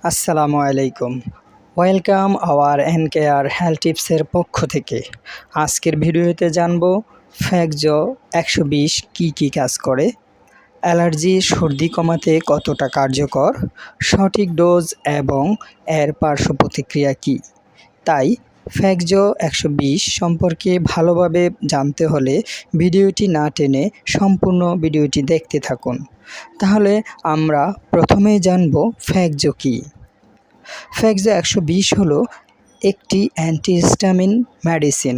আসসালামু আলাইকুম। Welcome hour এনকেআর health টিপসের পক্ষ থেকে। আজকের ভিডিওতে জানব ফ্যাগজো 120 কি কাজ করে, অ্যালার্জি সর্দি কমাতে কতটা কার্যকর, সঠিক ডোজ এবং এর পার্শ্ব প্রতিক্রিয়া কী। তাই ফ্যাগজো 120 সম্পর্কে ভালোভাবে জানতে হলে ভিডিওটি না টেনে সম্পূর্ণ ভিডিওটি দেখতে থাকুন। তাহলে আমরা প্রথমেই জানব ফ্যাগজো কী। ফ্যাগজো 120 হলো একটি অ্যান্টিহিস্টামিন মেডিসিন।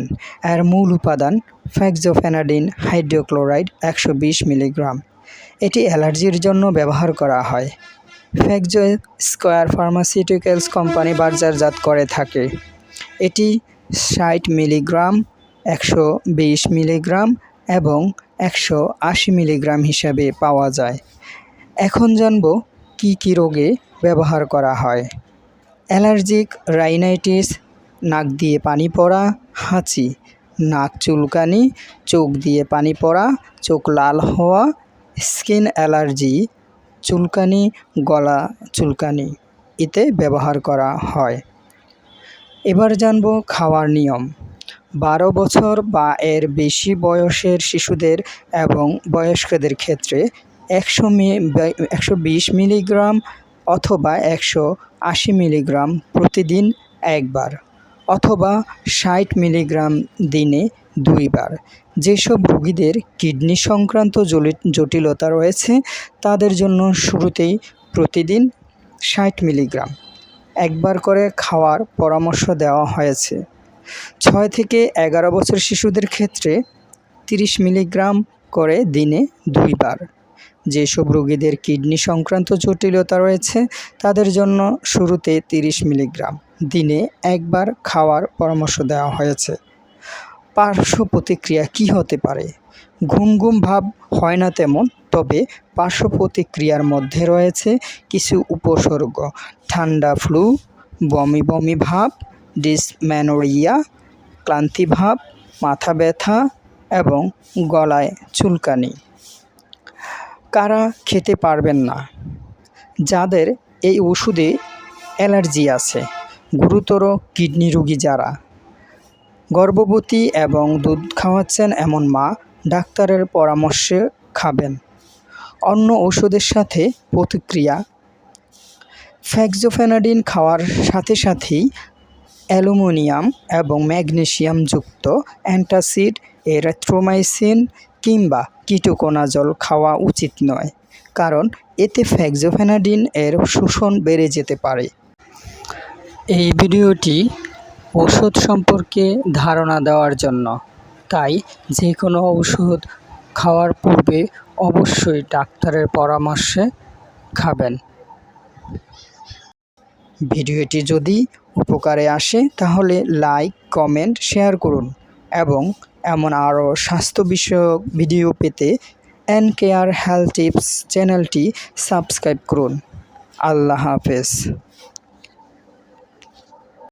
এর মূল উপাদান ফ্যাগজোফেনাডিন হাইড্রোক্লোরাইড 120 মিলিগ্রাম। এটি অ্যালার্জির জন্য ব্যবহার করা হয়। ফ্যাগজো স্কয়ার ফার্মাসিউটিক্যালস কোম্পানি বাজারজাত করে থাকে। এটি 60 মিলিগ্রাম, 120 মিলিগ্রাম এবং 180 মিলিগ্রাম হিসাবে পাওয়া যায়। এখন জানব কি রোগে ব্যবহার করা হয়। অ্যালার্জিক রাইনাইটিস, নাক দিয়ে পানি পড়া, হাঁচি, নাক চুলকানি, চোখ দিয়ে পানি পড়া, চোখ লাল হওয়া, স্কিন অ্যালার্জি, চুলকানি, গলা চুলকানি এতে ব্যবহার করা হয়। এবার জানব খাওয়ার নিয়ম। 12 বছর বা এর বেশি বয়সের শিশুদের এবং বয়স্কদের ক্ষেত্রে 120 মিলিগ্রাম অথবা 180 মিলিগ্রাম প্রতিদিন একবার অথবা 60 মিলিগ্রাম দিনে 2 বার। যেসব রোগীদের কিডনি সংক্রান্ত জটিলতা রয়েছে তাদের জন্য শুরুতেই প্রতিদিন 60 মিলিগ্রাম একবার করে খাওয়ার পরামর্শ দেওয়া হয়েছে। 6 থেকে 11 বছর শিশুদের ক্ষেত্রে 30 মিলিগ্রাম করে দিনে 2 বার। যেসব রোগীদের কিডনি সংক্রান্ত জটিলতা রয়েছে তাদের জন্য শুরুতে 30 মিলিগ্রাম দিনে একবার খাওয়ার পরামর্শ দেওয়া হয়েছে। পার্শ্ব প্রতিক্রিয়া কী হতে পারে? ঘুম ভাব হয় না তেমন, তবে পার্শ্ব প্রতিক্রিয়ার মধ্যে রয়েছে কিছু উপসর্গ: ঠান্ডা ফ্লু, বমি ভাব, ডিসমেনোরিয়া, ক্লান্তি ভাব, মাথা ব্যথা এবং গলায় চুলকানি। কারা খেতে পারবেন না? যাদের এই ওষুধে অ্যালার্জি আছে, গুরুতর কিডনি রোগী যারা, গর্ভবতী এবং দুধ খাওয়াচ্ছেন এমন মা ডাক্তারের পরামর্শে খাবেন। অন্য ওষুধের সাথে প্রতিক্রিয়া: ফ্যাগজোফেনাডিন খাওয়ার সাথেই অ্যালুমিনিয়াম এবং ম্যাগনেসিয়াম যুক্ত অ্যান্টাসিড, এরিথ্রোমাইসিন কিংবা কিটোকোনাজল খাওয়া উচিত নয়, কারণ এতে ফ্যাগজোফেনাডিন এর শোষণ বেড়ে যেতে পারে। এই ভিডিওটি ওষুধ সম্পর্কে ধারণা দেওয়ার জন্য, তাই যে কোনো ওষুধ খাওয়ার পূর্বে অবশ্যই ডাক্তারের পরামর্শে খাবেন। ভিডিওটি যদি উপকারে আসে তাহলে লাইক, কমেন্ট, শেয়ার করুন এবং এমন আরও স্বাস্থ্য বিষয়ক ভিডিও পেতে এনকেআর হেলথ টিপস চ্যানেলটি সাবস্ক্রাইব করুন। আল্লাহ হাফেজ।